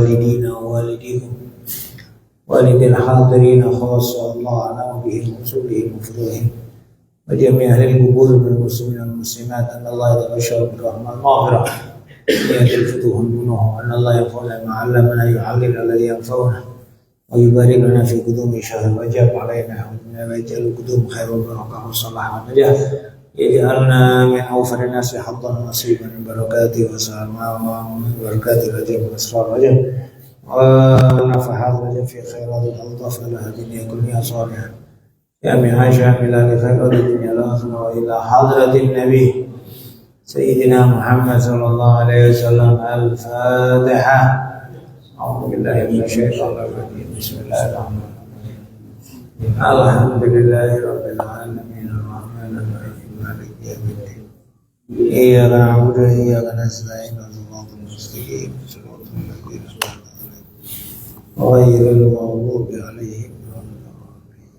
والدينا ووالديكم والد الحاضرين خاصة الله أعلم بهم ورسوله وفضلهم وجميع أهل القبور من المسلمين والمسلمات أن الله يتبشر بالرحمة المغفرة ويهدي الفتوح منه وأن الله ينفعنا ما علمنا يعلمنا الذي ينفعنا ويبارك لنا في قدوم شهر رجب علينا ويجعل القدوم خير والبركة والصلاح والنجاح يجعلنا من أوفر الناس حظا نصيبا من بركاته وسلامه ومن بركات رجب وأسرار رجب ونفحات رجب في خيرات الألطاف على الدنيا كلها صالحا يا من عائشة إلى خيرات الدنيا الآخرة وإلى حضرة النبي سيدنا محمد صلى الله عليه وسلم. الفاتحة. أعوذ بالله من الشيطان الرجيم. بسم الله الرحمن الرحيم. الحمد لله رب العالمين الرحمن الرحيم مالك يوم الدين إياك نعبد وإياك نستعين صراط المستقيم صراط الذين أنعمت عليهم غير المغضوب عليهم ولا الضالين.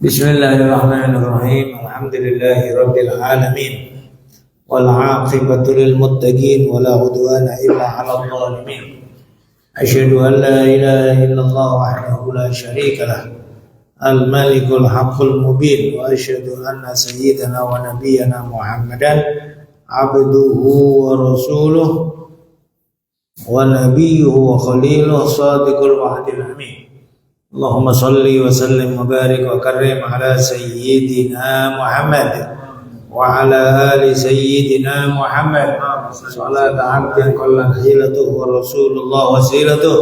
بسم الله الرحمن الرحيم. الحمد لله رب العالمين والعاقبة للمتقين ولا عدوان إلا على الظالمين. أشهد أن لا إله إلا الله وحده لا شريك له الملك الحق المبين وأشهد أن سيدنا ونبينا محمدا عبده ورسوله ونبيه وخليله صادق الوعد الأمين. اللهم صل وسلم وبارك وكرم على سيدنا محمد وعلى آل سيدنا محمد صلاة عبد قل حيلته ورسول الله وسيلته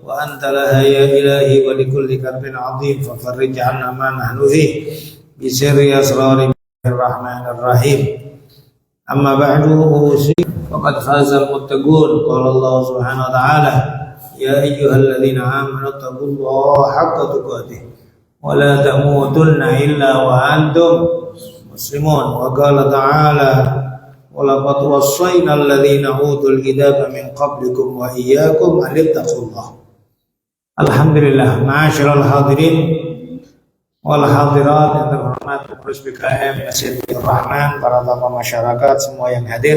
وأنت لها يا إلهي ولكل كرب عظيم ففرج عنا ما نحن فيه بسر أسرار الرحمن الرحيم. أما بعد أوصي فقد فاز المتقون. قال الله سبحانه وتعالى يا أيها الذين آمنوا اتقوا الله حق تقاته ولا تموتن إلا وأنتم مسلمون. وقال تعالى ولقد وصينا الذين أوتوا الكتاب من قبلكم وإياكم أن اتقوا الله. Alhamdulillah, ma'asyiral hadirin wal hadirat yang terhormat pengurus BKM Masjidil Rahman, para tokoh masyarakat semua yang hadir,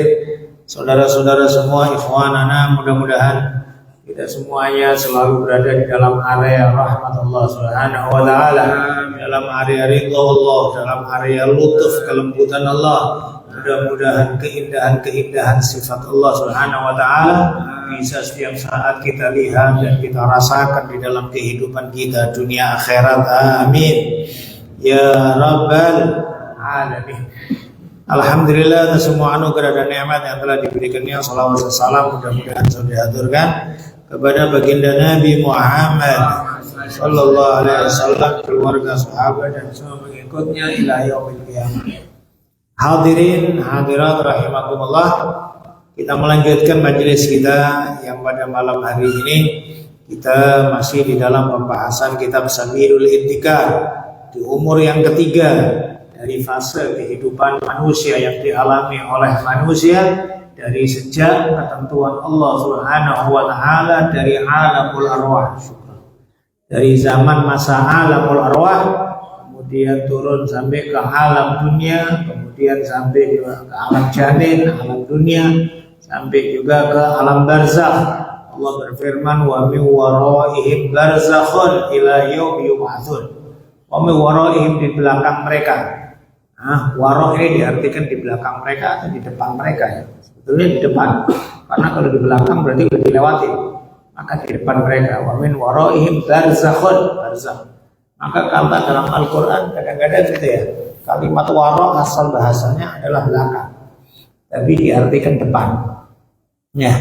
saudara-saudara semua, ikhwanana, mudah-mudahan kita semuanya selalu berada di dalam area rahmat Allah Subhanahu wa taala, dalam area ridha Allah, dalam area lutuf kelembutan Allah. Mudah-mudahan keindahan-keindahan sifat Allah Subhanahu wa taala bisa setiap saat kita lihat dan kita rasakan di dalam kehidupan kita dunia akhirat. Amin ya rabbal alamin. Alhamdulillah atas semua anugerah dan nikmat yang telah diberikannya. Salawat dan salam mudah-mudahan sudah dihaturkan kepada baginda Nabi Muhammad sallallahu alaihi wasallam, keluarga, sahabat dan semua pengikutnya ila yaumil qiyamah. Hadirin hadirat rahimakumullah, kita melanjutkan majelis kita yang pada malam hari ini kita masih di dalam pembahasan kitab Samirul Intikar di umur yang ketiga dari fase kehidupan manusia yang dialami oleh manusia dari sejak ketentuan Allah Subhanahu wa taala dari alamul arwah, dari zaman masa alamul arwah, kemudian turun sampai ke alam dunia, kemudian sampai juga ke alam janin, alam dunia, sampai juga ke alam barzakh. Allah berfirman wa min waraihim barzakhun ila yaumi yub'atsun. Wa min waraihim, di belakang mereka. Wara ini diartikan di belakang mereka atau di depan mereka ya. Sebetulnya di depan. Karena kalau di belakang berarti sudah dilewati. Maka di depan mereka. Wa min waraihim barzakhun, barzakh. Maka kata dalam Al-Qur'an kadang-kadang gitu ya. Kalimat wara asal bahasanya adalah belakang. Tapi diartikan depan. Ya.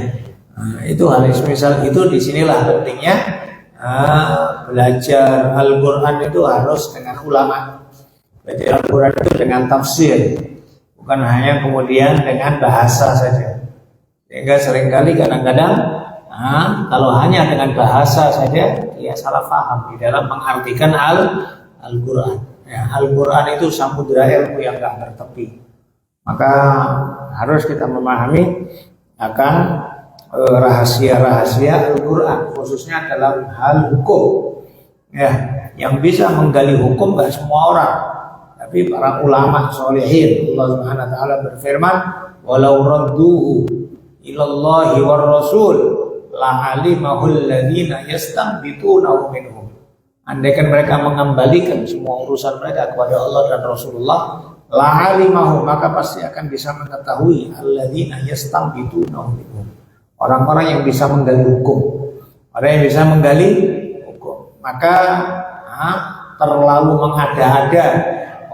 Itu hal misal itu disinilah pentingnya belajar Al-Quran itu harus dengan ulama. Belajar Al-Quran itu dengan tafsir, bukan hanya kemudian dengan bahasa saja. Sehingga seringkali kadang-kadang kalau hanya dengan bahasa saja dia salah paham di dalam mengartikan Al-Quran. Ya, Al-Quran itu samudera ilmu yang gak bertepi. Maka harus kita memahami akan rahasia-rahasia Al-Quran, khususnya dalam hal hukum. Ya, yang bisa menggali hukum gak semua orang, tapi para ulama sholihin. Allah Subhanahu wa taala berfirman, "Walau radduhu ilallahi war rasul la alimahul ladzina yastanbitunahu minhum. Andaikan mereka mengembalikan semua urusan mereka kepada Allah dan Rasulullah, la alimahu, maka pasti akan bisa mengetahui alladzina yastanbitunahu minhum. Orang-orang yang bisa menggali hukum. Orang yang bisa menggali hukum. Maka terlalu mengada-ada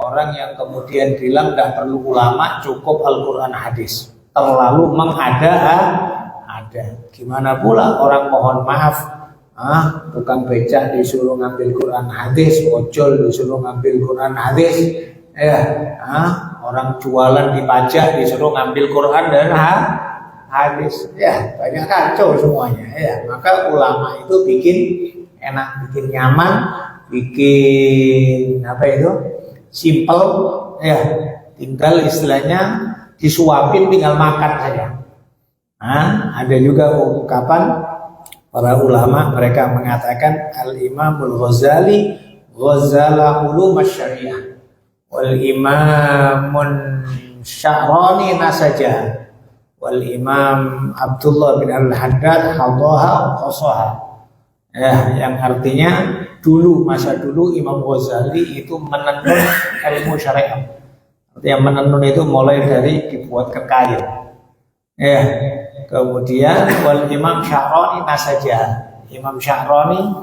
orang yang kemudian bilang tidak perlu ulama, cukup Al-Quran hadis. Terlalu mengada-ada. Gimana pula orang mohon maaf, tukang becak disuruh ngambil Quran hadis, ojol disuruh ngambil Quran hadis, orang jualan di pajak disuruh ngambil Quran dan hadis, banyak kacau semuanya. Maka ulama itu bikin enak, bikin nyaman, bikin simple, tinggal istilahnya disuapin, tinggal makan saja. Ada juga ungkapan para ulama, mereka mengatakan Al-Imamul Ghazali ghazala ulum syariah wal Imamun Sya'rani nasajah wal Imam Abdullah bin Al-Haddad hadaha qasaha. Yang artinya masa dulu Imam Ghazali itu menenun ilmu syariat. Yang menenun itu mulai dari dibuatkan kayu. Kemudian wal Imam Sya'rani nasajah. Imam Sya'rani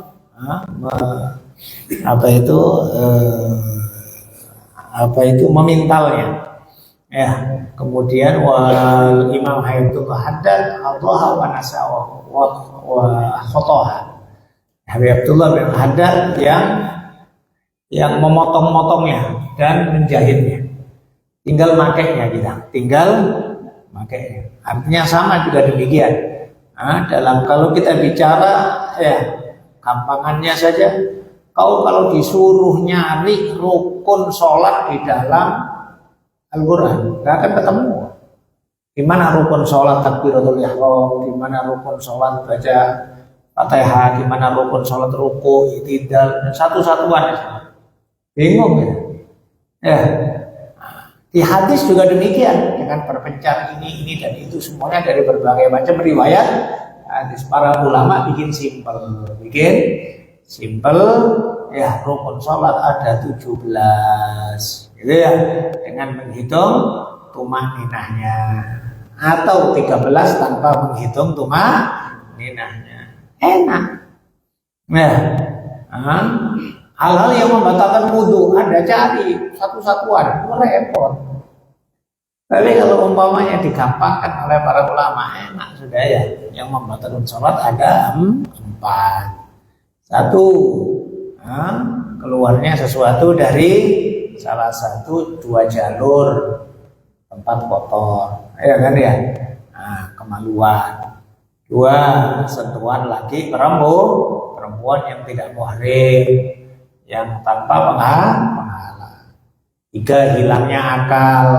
memintalnya. Kemudian wal Imam Hayatul Haddad hadaha wa nasawa wa khataha. Habib Abdullah bin Haddad yang memotong-motongnya dan menjahitnya. Tinggal makainya kita, makainya. Artinya sama juga demikian. Kalau kita bicara, gampangannya saja. Kalau disuruh nyari rukun sholat di dalam Al-Quran, nggak akan ketemu. Di mana rukun sholat takbiratul ihram, di mana rukun sholat baca Fatihah, gimana rukun sholat ruku, i'tidal, satu-satuan. Bingung ya. Di hadis juga demikian, dengan berpencar ini dan itu semuanya dari berbagai macam riwayat hadis. Para ulama bikin simpel, rukun sholat ada 17, gitu ya, dengan menghitung tumaninahnya, atau 13 tanpa menghitung tumaninahnya. Enak. Hal-hal yang membatalkan wudu Anda cari satu-satuan, repot. Tapi kalau umpamanya digampangkan oleh para ulama, enak sudah ya. Yang membatalkan sholat ada 4. 1, keluarnya sesuatu dari salah satu 2 jalur tempat kotor, kan ya. Kemaluan. 2, sentuhan laki perempuan yang tidak muhrim, yang tanpa penghalang. 3, hilangnya akal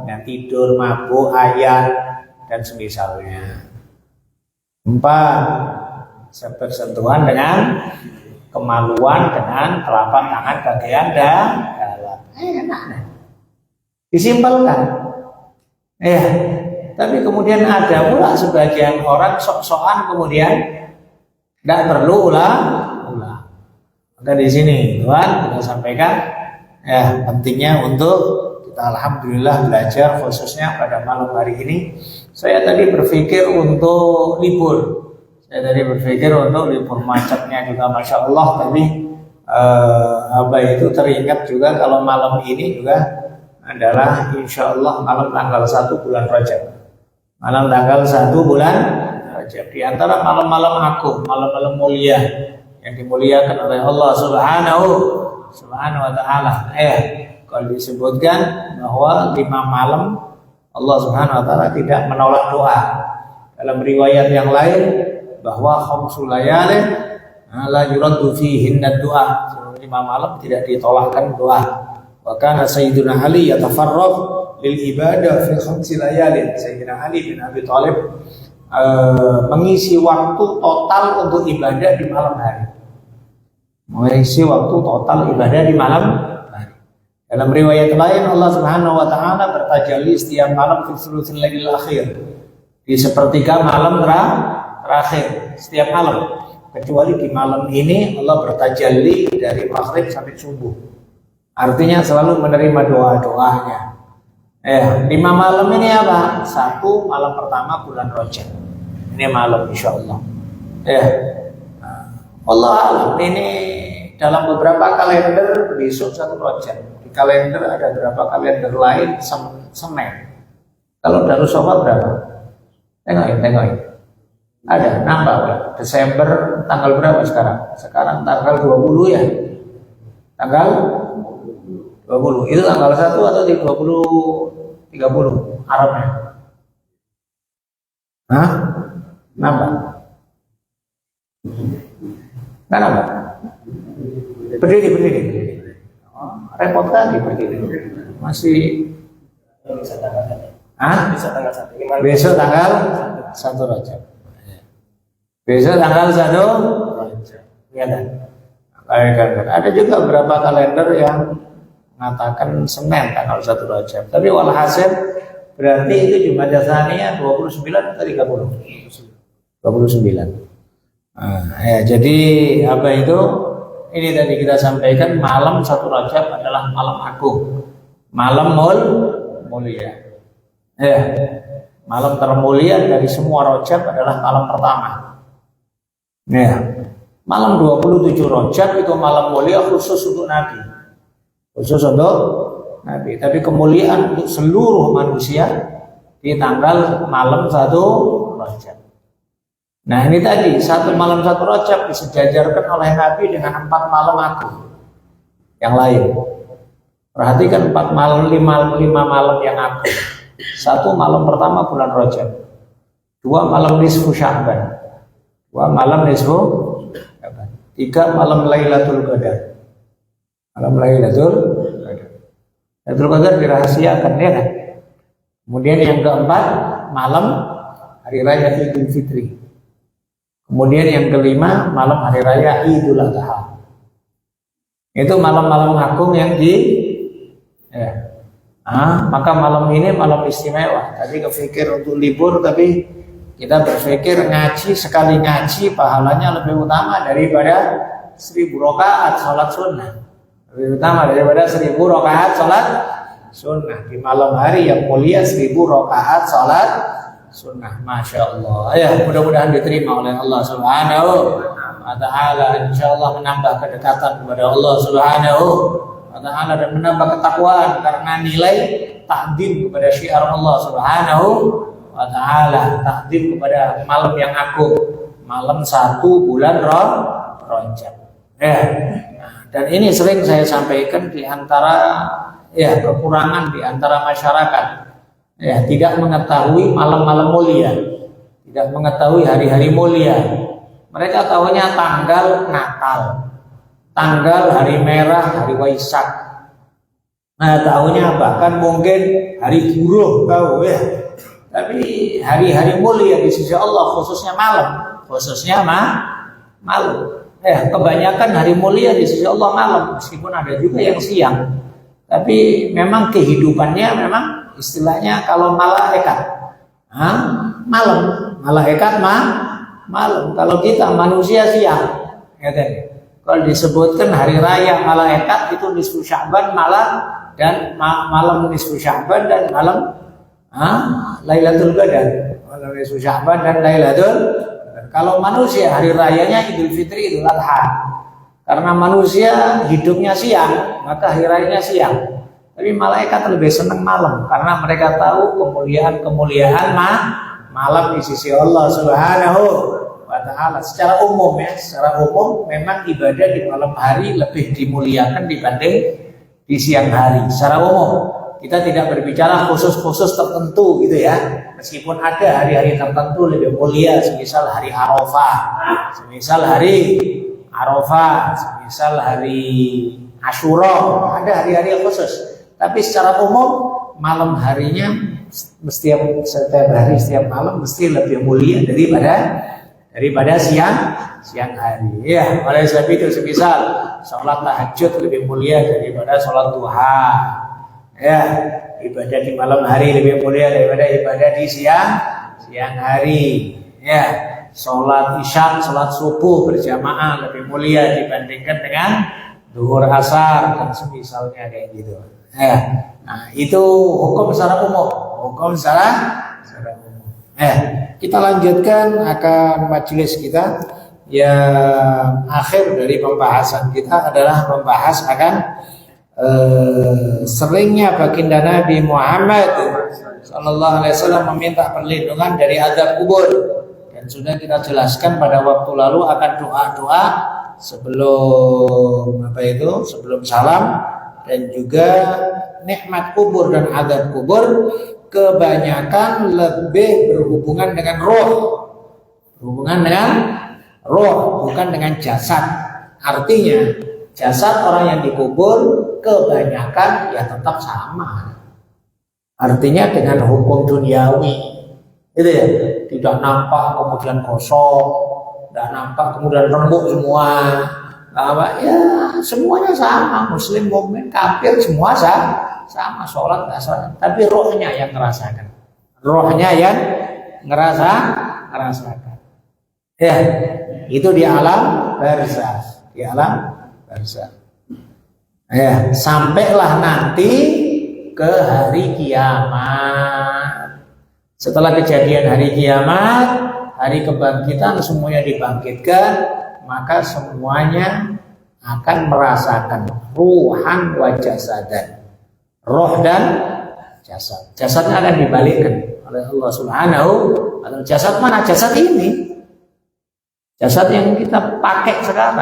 dengan tidur, mabuk, ayat dan semisalnya. 4, bersentuhan dengan kemaluan dengan telapak tangan bagian dalam. Enak, disimpelkan. Tapi kemudian ada pula sebagian orang sok-sokan kemudian tidak perlu ulang. Maka di sini Tuhan kita sampaikan pentingnya untuk kita alhamdulillah belajar, khususnya pada malam hari ini. Saya tadi berpikir untuk libur. Macetnya juga Masya Allah. Tapi itu teringat juga kalau malam ini juga adalah insya Allah malam tanggal 1 bulan Rajab. Malam tanggal 1 bulan Rajab, di antara malam-malam agung, malam-malam mulia yang dimuliakan oleh Allah Subhanahu wa Ta'ala. Kalau disebutkan bahwa 5 malam Allah Subhanahu wa Ta'ala tidak menolak doa. Dalam riwayat yang lain bahwa khamsul layalin la yuraddu fihinna doa. 5 malam tidak ditolakkan doa. Wa kana Sayyiduna Ali yatafarragh lil ibadah fi khamsi layalin. Sayyidina Ali bin Abi Thalib mengisi waktu total untuk ibadah di malam hari. Dalam riwayat lain Allah Subhanahu wa Ta'ala bertajalli setiap malam fi thuluthil lailil akhir. di sepertiga malam terakhir setiap malam, kecuali di malam ini Allah bertajalli dari maghrib sampai subuh, artinya selalu menerima doa-doanya. 5 malam ini apa? 1 malam pertama bulan Rajab, ini malam insyaallah. Allah alam, ini dalam beberapa kalender besok 1 Rajab. Di kalender ada berapa kalender lain Senin. Kalau Darussafa berapa? Tengokin. Ada nambah Pak. Desember tanggal berapa sekarang? Sekarang tanggal 20 ya. Tanggal 20. Itu tanggal 1 atau di 30 Arabnya? Hah? Nambah? Nggak nambah? Berdiri. Repot kali berdiri. Masih bisa tanggal 1. Besok tanggal 1 Rajab. Besok tanggal 1 Rajab. Ya kan? Ada juga beberapa kalender yang mengatakan Senin tanggal 1 Rajab. Tapi walhasil berarti itu Jumadil Tsaniyah 29 atau 30? 29. Jadi apa itu? Ini tadi kita sampaikan, malam 1 Rajab adalah malam agung, malam mulia. Malam termulia dari semua Rajab adalah malam pertama. Malam 27 Rajab itu malam mulia khusus untuk Nabi. Tapi kemuliaan untuk seluruh manusia di tanggal malam 1 Rajab. Nah ini tadi 1 malam 1 Rajab disejajarkan oleh Nabi dengan 4 malam agung yang lain. Perhatikan 4 malam, 5 malam yang agung. 1 malam pertama bulan Rajab, 2 malam nisfu Sya'ban, 2 malam nisfu Sya'ban, 3 malam Lailatul Qadar. Malam Lailatul Qadar dirahasiakan ya kan. Kemudian yang keempat malam hari raya Idul Fitri. Kemudian yang kelima malam hari raya Idul Adha. Itu malam-malam agung yang maka malam ini malam istimewa. Tadi kepikir untuk libur, tapi kita berpikir sekali ngaji pahalanya lebih utama daripada 1000 rakaat sholat sunnah. Lebih utama daripada 1000 rakaat sholat sunnah. Di malam hari yang mulia 1000 rakaat sholat sunnah. Masya Allah. Mudah-mudahan diterima oleh Allah Subhanahu wa Ta'ala. Insya Allah menambah kedekatan kepada Allah Subhanahu wa Ta'ala dan menambah ketakwaan karena nilai takdim kepada syiar Allah Subhanahu wa Ta'ala. Takdim kepada malam yang agung, malam 1 bulan Rajab. Dan ini sering saya sampaikan di antara kekurangan di antara masyarakat. Tidak mengetahui malam-malam mulia, tidak mengetahui hari-hari mulia. Mereka tahunya tanggal Natal, tanggal hari merah, hari Waisak. Tahunya bahkan mungkin hari buruh tahu ya. Tapi hari-hari mulia di sisi Allah khususnya malam, malam. Kebanyakan hari mulia di sisi Allah malam, meskipun ada juga yang siang. Tapi memang kehidupannya memang istilahnya kalau malaikat malam, malaikat malam. Kalau kita manusia siang, ya kan? Kalau disebutkan hari raya malaikat itu nisfu Sya'ban malam nisfu Sya'ban dan malam Lailatul Qadar. Malam nisfu Sya'ban dan Lailatul Qadar. Kalau manusia hari rayanya Idul Fitri, Idul Adha. Karena manusia hidupnya siang, maka hari rayanya siang. Tapi malaikat lebih senang malam karena mereka tahu kemuliaan malam di sisi Allah Subhanahu wa Ta'ala. Secara umum memang ibadah di malam hari lebih dimuliakan dibanding di siang hari. Secara umum kita tidak berbicara khusus tertentu gitu ya. Meskipun ada hari-hari tertentu lebih mulia, semisal hari Arafah, semisal hari Asyura, ada hari-hari yang khusus. Tapi secara umum malam harinya setiap hari, setiap malam mesti lebih mulia daripada siang hari. Oleh sebab itu semisal sholat tahajud lebih mulia daripada sholat duha. Ibadah di malam hari lebih mulia daripada ibadah di siang siang hari. Ya, sholat isya, sholat subuh berjamaah lebih mulia dibandingkan dengan zuhur asar dan semisalnya kayak gitu. Ya, nah itu hukum secara umum. Hukum secara umum. Kita lanjutkan akan majelis kita. Yang akhir dari pembahasan kita adalah membahas akan seringnya baginda Nabi Muhammad Sallallahu Alaihi Wasallam meminta perlindungan dari azab kubur, dan sudah kita jelaskan pada waktu lalu akan doa-doa sebelum sebelum salam, dan juga nikmat kubur dan azab kubur kebanyakan lebih berhubungan dengan roh, bukan dengan jasad. Artinya jasad orang yang dikubur kebanyakan ya tetap sama. Artinya dengan hukum duniawi, itu ya, tidak nampak kemudian kosong, tidak nampak kemudian remuk semua. Ya semuanya sama, muslim, mukmin, kafir semua sama, sholat nggak sholat, tapi rohnya yang ngerasakan, ngerasakan. Ya, itu di alam barzakh, Ya, sampailah nanti ke hari kiamat. Setelah kejadian hari kiamat, hari kebangkitan, semuanya dibangkitkan, maka semuanya akan merasakan ruhan wa jasadan, roh dan jasad. Jasadnya akan dibalikkan oleh Allah Subhanahu wa ta'ala. Jasad mana? Jasad ini. Jasad yang kita pakai sekarang,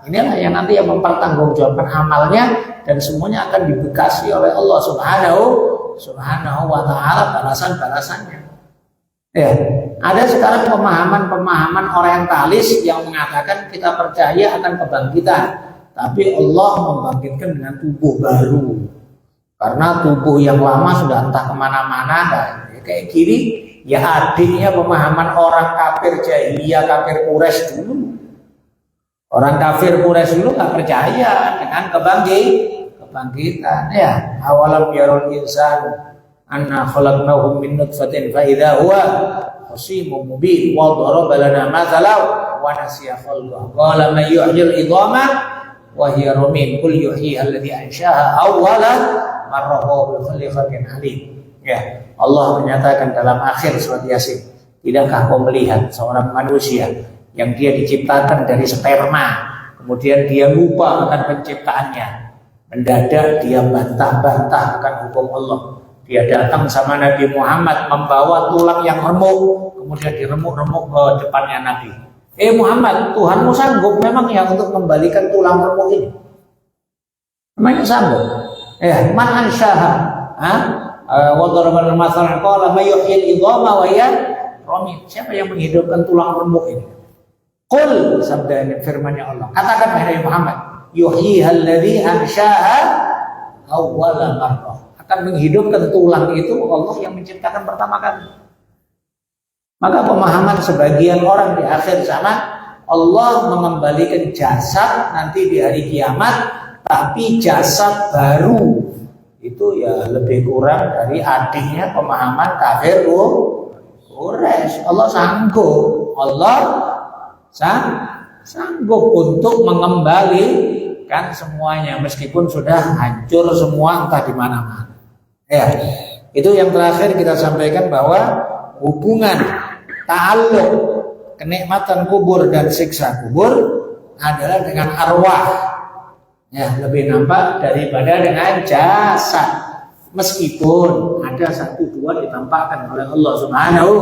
inilah yang nanti yang mempertanggungjawabkan amalnya, dan semuanya akan dibekasi oleh Allah Subhanahu wa ta'ala balasan-balasannya. Ya, ada sekarang pemahaman orientalis yang mengatakan kita percaya akan kebangkitan, tapi Allah membangkitkan dengan tubuh baru, karena tubuh yang lama sudah entah kemana-mana. Kayak gini ya adiknya pemahaman orang kafir jahiliyah, kafir Quraisy dulu. Orang kafir Quraisy dulu nggak percaya dengan kebangkitan. Ya, awalam yarul insan anna khalaqnahu min nutfatin fa idza huwa khasimun mubin wa daraba lana mathalan wa nasiya khalqahu qala man yuhyil idhama wa hiya ramim qul yuhyiha alladhi anshaha awwala marrah wa bi khalqin alim. Ya, Allah menyatakan dalam akhir surat Yasin, tidakkah kau melihat seorang manusia yang dia diciptakan dari sperma, kemudian dia lupa akan penciptaannya, mendadak dia bantah-bantah akan hukum Allah. Dia datang sama Nabi Muhammad membawa tulang yang remuk, kemudian diremuk-remuk ke depannya Nabi. Muhammad, Tuhanmu sanggup memang ya untuk membalikan tulang remuk ini? Memangnya sanggup? Man ansyaha? Wa daraba al-mathalan qala may yuhyil idhama wa hiya ramim. Siapa yang menghidupkan tulang remuk ini? Qul, sabda firman-Nya Allah, katakan wahai Muhammad, yuhyiha alladhi anshaha awwala marrah. Akan menghidupkan tulang itu Allah yang menciptakan pertama kali. Maka pemahaman sebagian orang di akhir zaman, Allah mengembalikan jasad nanti di hari kiamat, tapi jasad baru itu ya lebih kurang dari adiknya pemahaman kafir Quraisy. Allah sanggup untuk mengembalikan semuanya meskipun sudah hancur semua entah di mana-mana. Ya, itu yang terakhir kita sampaikan bahwa hubungan ta'alluq kenikmatan kubur dan siksa kubur adalah dengan arwah. Ya, lebih nampak daripada dengan jasad. Meskipun ada satu dua ditampakkan oleh Allah Subhanahu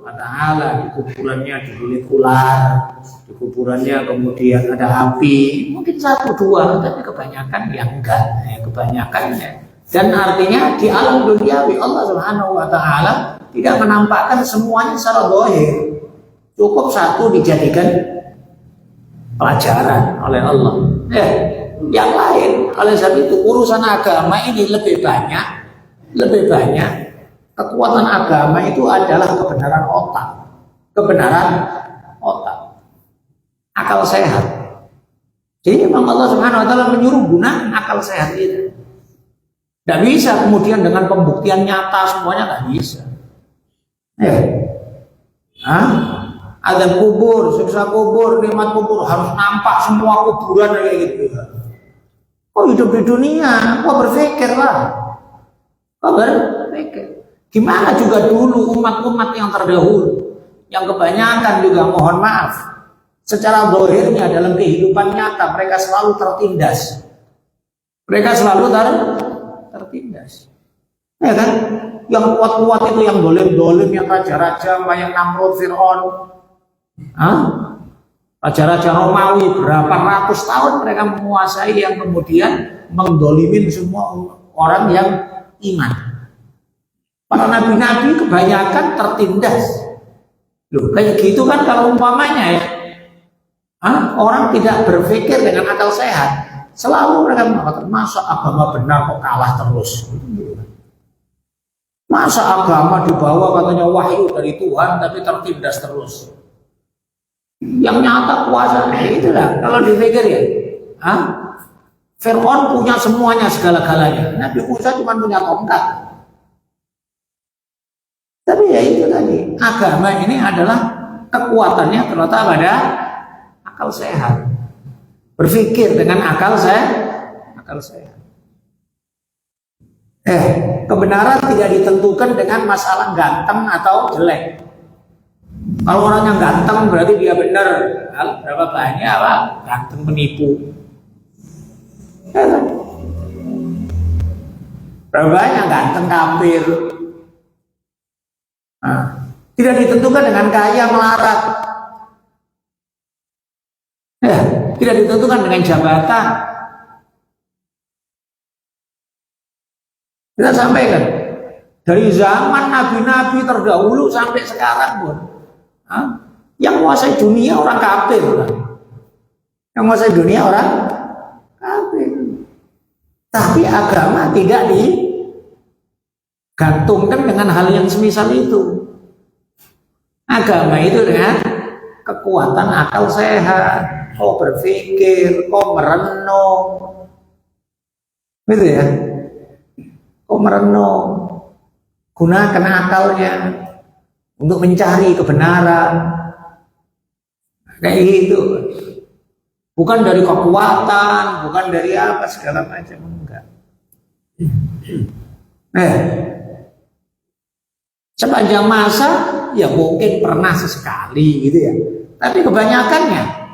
wa ta'ala, di kuburannya dililit ular, di kuburannya kemudian ada api, mungkin satu dua, tapi kebanyakan yang enggak, kebanyakannya. Dan artinya di alam duniawi Allah Subhanahu wa ta'ala tidak menampakkan semuanya secara zahir. Cukup satu dijadikan pelajaran oleh Allah. Yang lain, oleh sebab itu urusan agama ini lebih banyak kekuatan agama itu adalah kebenaran otak, akal sehat. Jadi memang Allah Subhanahu wa ta'ala menyuruh guna akal sehat itu. Tidak bisa kemudian dengan pembuktian nyata semuanya, nggak bisa. Hah? Azab kubur, siksa kubur, nikmat kubur, harus nampak semua kuburan kayak gitu. Kok hidup di dunia, kok berpikir lah. Kok berpikir. Gimana juga dulu umat-umat yang terdahulu, yang kebanyakan juga mohon maaf, secara zahirnya dalam kehidupan nyata mereka selalu tertindas. Mereka selalu tertindas. Ya kan? Yang kuat-kuat itu yang dolim-dolim, yang raja-raja kayak Namrud, Fir'aun, raja-raja Romawi, berapa ratus tahun mereka menguasai yang kemudian mendolimin semua orang yang iman. Para nabi-nabi kebanyakan tertindas. Loh, kayak gitu kan kalau umpamanya ya, orang tidak berpikir dengan akal sehat, selalu mereka mengatakan, masa agama benar kok kalah terus? Masa agama dibawa katanya wahyu dari Tuhan tapi tertindas terus? Yang nyata kuasa, itulah kalau dipikir ya. Fir'aun punya semuanya segala-galanya, Nabi Musa cuma punya tongkat. Tapi ya itu tadi, agama ini adalah kekuatannya terletak pada akal sehat. Berpikir dengan akal sehat. Kebenaran tidak ditentukan dengan masalah ganteng atau jelek. Kalau orang yang ganteng berarti dia benar. Berapa banyak apa? Ganteng penipu. Berapa banyak ganteng kafir. Tidak ditentukan dengan kaya melarat. Tidak ditentukan dengan jabatan. Kita sampaikan dari zaman nabi-nabi terdahulu sampai sekarang pun, yang menguasai dunia orang kafir, yang menguasai dunia orang kafir. Tapi agama tidak digantungkan dengan hal yang semisal itu. Agama itu dengan kekuatan akal sehat, kau berpikir, kau merenung, gitu ya. Kau merenung, gunakan akalnya untuk mencari kebenaran, kayak gitu. Bukan dari kekuatan, bukan dari apa segala macam, enggak. Sepanjang masa ya mungkin pernah sesekali gitu ya. Tapi kebanyakannya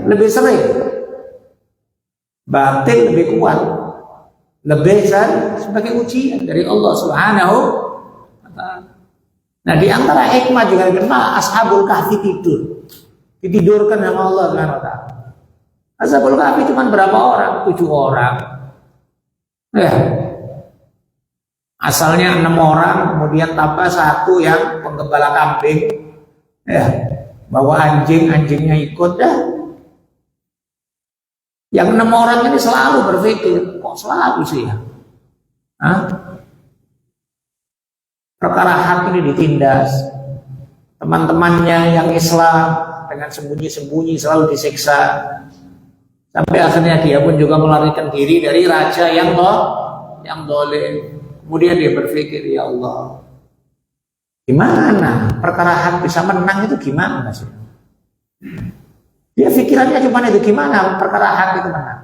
lebih sering batin lebih kuat, lebih sebagai ujian dari Allah Subhanahu wa ta'ala. Nah, di antara hikmah juga kenal Ashabul Kahfi ditidurkan sama Allah Subhanahu wa ta'ala. Ashabul Kahfi cuma berapa orang? 7 orang. Ya. Asalnya 6 orang, kemudian tambah 1 yang penggembala kambing. Ya. Bawa anjingnya ikut dah. Yang 6 orang ini selalu berpikir, kok selalu sih ya? Perkara hak ini ditindas. Teman-temannya yang Islam dengan sembunyi-sembunyi selalu disiksa. Sampai akhirnya dia pun juga melarikan diri dari raja yang dolim. Kemudian dia berpikir, ya Allah, gimana perkara hak bisa menang itu gimana sih? Dia pikirannya cuma itu, gimana perkara hak itu menang.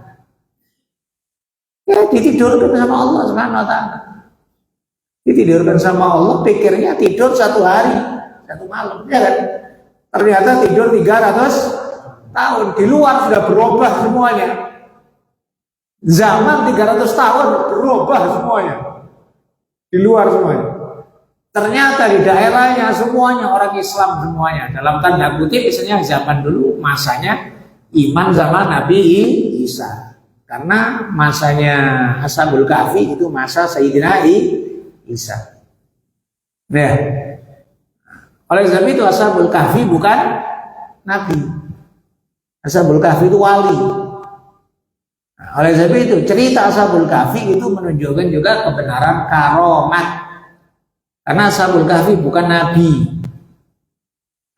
Ya ditidurkan sama Allah Subhanahu wa ta'ala. Ditidurkan sama Allah, pikirnya tidur 1 hari, 1 malam, ya kan? Ternyata tidur 300 tahun, di luar sudah berubah semuanya. Zaman 300 tahun berubah semuanya, di luar semuanya. Ternyata di daerahnya semuanya orang Islam semuanya. Dalam tanda kutip misalnya zaman dulu masanya iman sama Nabi Isa. Karena masanya Ashabul Kahfi itu masa Sayyidina Isa. Nah, oleh sebab itu Ashabul Kahfi bukan Nabi. Ashabul Kahfi itu wali. Nah, oleh sebab itu cerita Ashabul Kahfi itu menunjukkan juga kebenaran karomat. Karena Ashabul Kahfi bukan Nabi.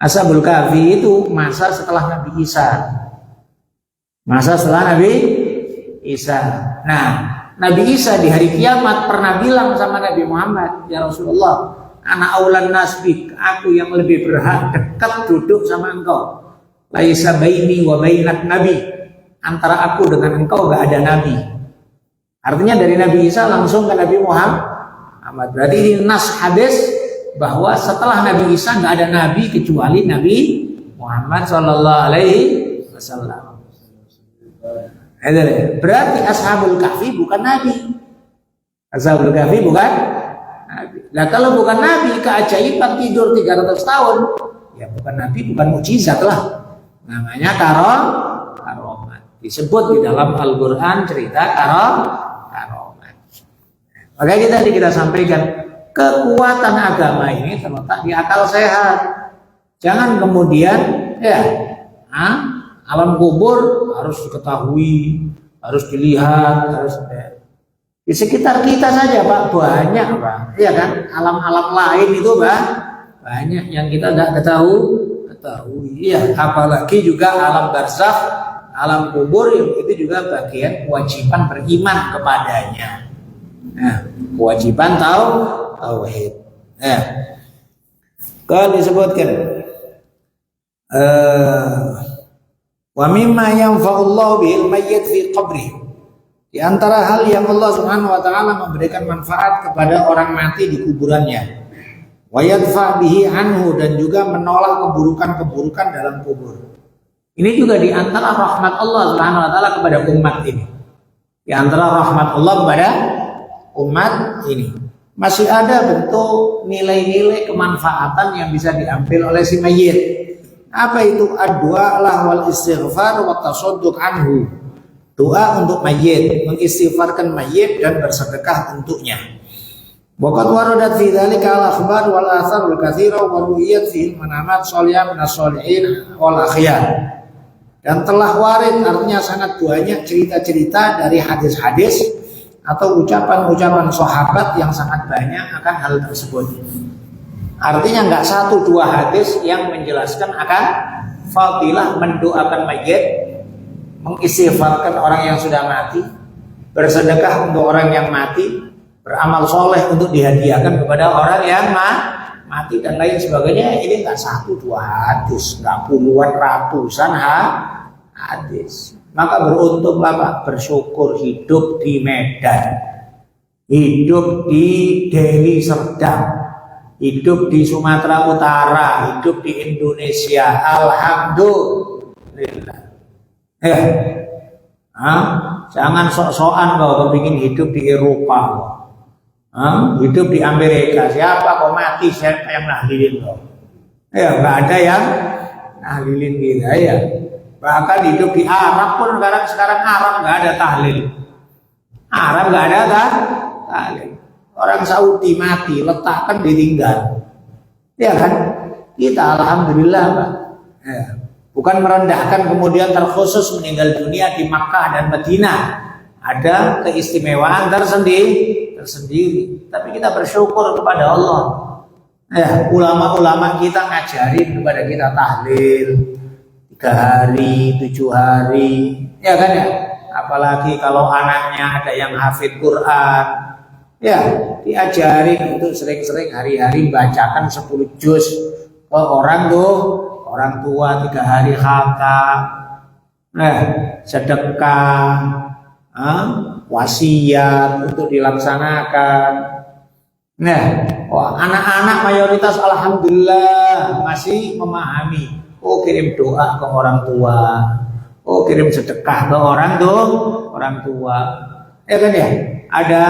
Ashabul Kahfi itu masa setelah Nabi Isa. Masa setelah Nabi Isa. Nah, Nabi Isa di hari kiamat pernah bilang sama Nabi Muhammad, ya Rasulullah, ana aulan nasbik, aku yang lebih berhak dekat duduk sama engkau. Laisa baini wa bainak nabi, antara aku dengan engkau gak ada nabi. Artinya dari Nabi Isa langsung ke Nabi Muhammad. Berarti ini nas hadis bahwa setelah Nabi Isa gak ada nabi kecuali Nabi Muhammad sallallahu alaihi wasallam. Berarti Ashabul Kahfi bukan nabi. Ashabul Kahfi bukan nabi. Nah kalau bukan nabi, keajaiban tidur 300 tahun, ya bukan nabi, bukan mukjizat lah. Namanya karomat. Disebut di dalam Al-Quran cerita karomat. Makanya tadi kita sampaikan, kekuatan agama ini terletak di akal sehat. Jangan kemudian alam kubur harus diketahui, harus dilihat, harus di sekitar kita saja Pak, banyak Pak, iya kan? Alam-alam lain itu Pak, banyak yang kita tidak ketahui. Iya, apalagi juga alam barzakh, alam kubur yang itu juga bagian kewajiban beriman kepadanya. Nah, kewajiban tauhid. Nah, kalau disebutkan wa mimma yanfa'ullahu bil mayyit fi qabri. Di antara hal yang Allah Subhanahu wa taala memberikan manfaat kepada orang mati di kuburannya. Wa yadfa bihi anhu, dan juga menolak keburukan-keburukan dalam kubur. Ini juga di antara rahmat Allah Subhanahu wa taala kepada umat ini. Di antara rahmat Allah kepada umat ini. Masih ada bentuk nilai-nilai kemanfaatan yang bisa diambil oleh si mayit. Apa itu? Ad-du'a wal istighfar wa tasadduq anhu. Doa untuk mayit, mengistighfarkan mayit dan bersedekah untuknya. Waqad waradat fi dzalika al-akhbar wal athar wal katsira wa ru'yat fi manamat shalihan min as-shalihin wal akhyar. Dan telah warid, artinya sangat banyak cerita-cerita dari hadis-hadis atau ucapan-ucapan sahabat yang sangat banyak akan hal tersebut. Artinya enggak 1-2 hadis yang menjelaskan akan fadilah mendoakan mayit, mengistighfarkan orang yang sudah mati, bersedekah untuk orang yang mati, beramal soleh untuk dihadiahkan kepada orang yang mati dan lain sebagainya. Ini enggak 1-2 hadis, enggak puluhan ratusan hadis. Maka beruntunglah Pak, bersyukur hidup di Medan, hidup di Deli Serdang, hidup di Sumatera Utara, hidup di Indonesia. Alhamdulillah. Jangan sok-sokan kau kepingin hidup di Eropa, hidup di Amerika. Siapa kau mati, siapa yang nahlilin kau? Ya nggak ada yang nahlilin kita ya. Bahkan hidup di Arab pun sekarang Arab nggak ada tahlil. Arab nggak ada tahlil. Orang Saudi mati, letakkan ditinggal. Ya kan? Kita alhamdulillah Pak. Ya. Bukan merendahkan kemudian terkhusus meninggal dunia di Makkah dan Madinah. Ada keistimewaan tersendiri. Tapi kita bersyukur kepada Allah. Ya, ulama-ulama kita ngajarin kepada kita tahlil 3 hari, 7 hari. Ya kan ya? Apalagi kalau anaknya ada yang hafid Quran. Ya, diajarin untuk sering-sering hari-hari bacakan 10 juz ke orang tua 3 hari khatam. Sedekah, wasiat untuk dilaksanakan. Anak-anak mayoritas alhamdulillah masih memahami. Kirim doa ke orang tua. Kirim sedekah ke orang tua. Ya kan ya? Ada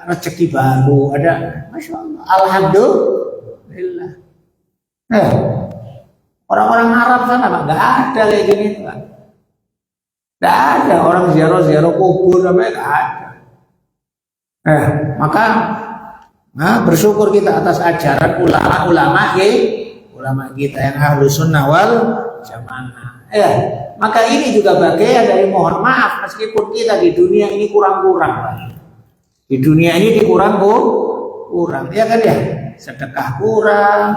rezeki baru, ada Masya Allah, alhamdulillah. Orang-orang Arab sana Pak, nggak ada kayak gini Pak. Nggak ada orang ziarah-ziarah kubur, nggak ada. Maka bersyukur kita atas ajaran ulama kita yang ahlus sunnah wal jamaah. Maka ini juga bagian dari mohon maaf meskipun kita di dunia ini kurang-kurang Pak. Di dunia ini kurang, ya kan ya? Sedekah kurang,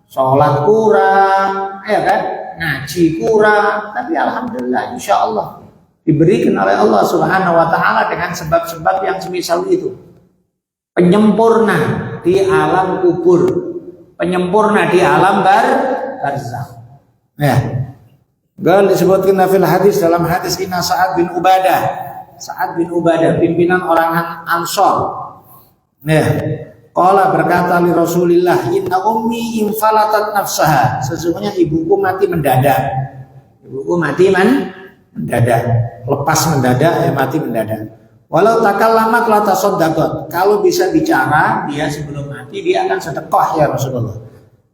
sholat kurang, ya kan? Ngaji kurang, tapi alhamdulillah insya Allah diberikan oleh Allah Subhanahu wa taala dengan sebab-sebab yang semisal itu. Penyempurna di alam kubur, penyempurna di alam barzakh. Ya. Gal disebutkan fil hadis, dalam hadis, inna Sa'ad bin Ubadah pimpinan orang Ansor. Ya. Qala berkata li Rasulillah, inna ummi infalatat nafsaha, sesungguhnya ibuku mati mendadak. Lepas mendadak, mati mendadak. Walau takallamat la tasaddaqat, kalau bisa bicara dia sebelum mati dia akan sedekah ya Rasulullah.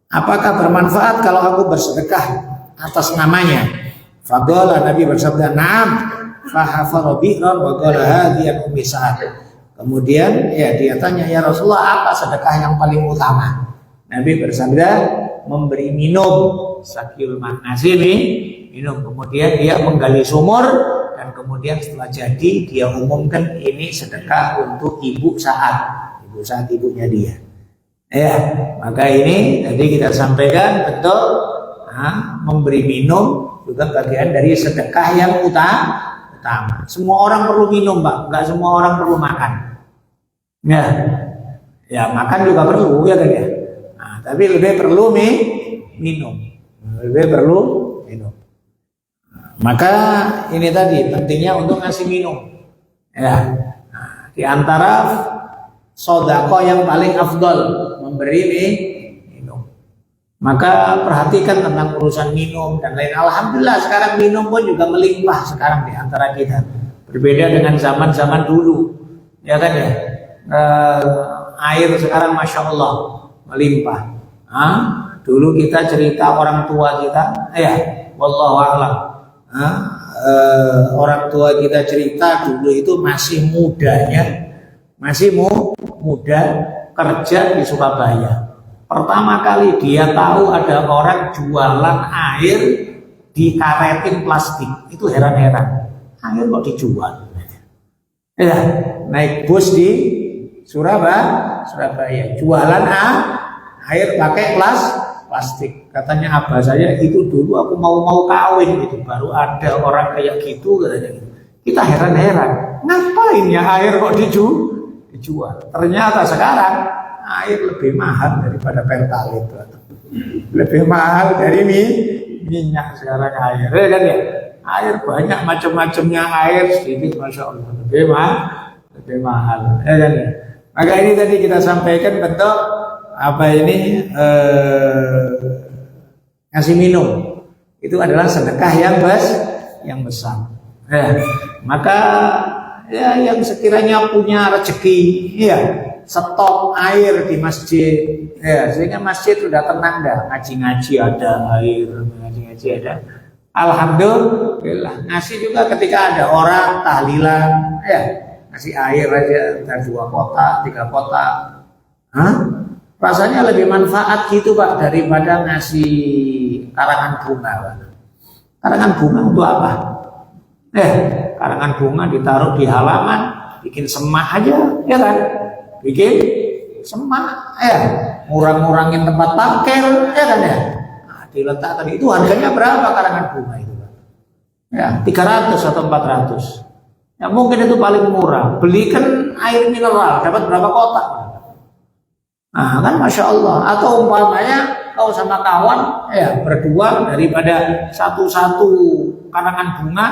Apakah bermanfaat kalau aku bersedekah atas namanya? Faqala, Nabi bersabda, na'am. Fa hafara bi'ran wa qala hadhihi ummi Sa'ad. Kemudian ya dia tanya, ya Rasulullah, apa sedekah yang paling utama? Nabi bersabda, memberi minum, sakil nasi minum. Kemudian dia menggali sumur, dan kemudian setelah jadi dia umumkan ini sedekah untuk ibu Sa'ad ibunya dia. Ya, maka ini tadi kita sampaikan betul, memberi minum juga bagian dari sedekah yang utama. Semua orang perlu minum, Pak. Enggak semua orang perlu makan. Ya makan juga perlu, ya kan ya. Nah, tapi lebih perlu minum. Maka ini tadi pentingnya untuk ngasih minum. Ya. Nah, di antara sedekah yang paling afdal memberi minum. Maka perhatikan tentang urusan minum dan lain. Alhamdulillah sekarang minum pun juga melimpah sekarang di antara kita. Berbeda dengan zaman-zaman dulu, ya kan ya. Air sekarang masya Allah melimpah. Dulu kita cerita orang tua kita, wallahu a'lam. Orang tua kita cerita dulu itu masih muda kerja di Surabaya. Pertama kali dia tahu ada orang jualan air dikaretin plastik. Itu heran-heran. Air kok dijual? Ya, naik bus di Surabaya, jualan air pakai plastik. Katanya abah saya, itu dulu aku mau kawin gitu, baru ada orang kayak gitu katanya. Kita heran-heran, ngapain ya air kok dijual? Ternyata sekarang air lebih mahal daripada Pertalite, lebih mahal dari minyak sekarang air, ya kan ya? Air banyak macam-macamnya, air sedikit masya Allah lebih mahal, ya kan ya? Maka ini tadi kita sampaikan bentuk ngasih minum itu adalah sedekah yang besar. Maka ya yang sekiranya punya rezeki, stok air di masjid, sehingga masjid sudah tenang dah, ngaji-ngaji ada air, ngaji-ngaji ada. Alhamdulillah. Ngasih juga ketika ada orang tahlilan, ngasih air aja, ada 2 kotak, 3 kotak. Rasanya lebih manfaat gitu Pak daripada ngasih karangan bunga, Pak. Karangan bunga untuk apa? Karangan bunga ditaruh di halaman, bikin semak aja, ya kan? Bikin semak, ngurang-ngurangin tempat parkir, ya kan ya? Nah, diletakkan itu harganya berapa karangan bunga itu, Pak? 300 atau 400. Ya mungkin itu paling murah. Belikan air mineral, dapat berapa kotak? Nah kan masya Allah. Atau umpamanya kau sama kawan berdua, daripada satu-satu karangan bunga,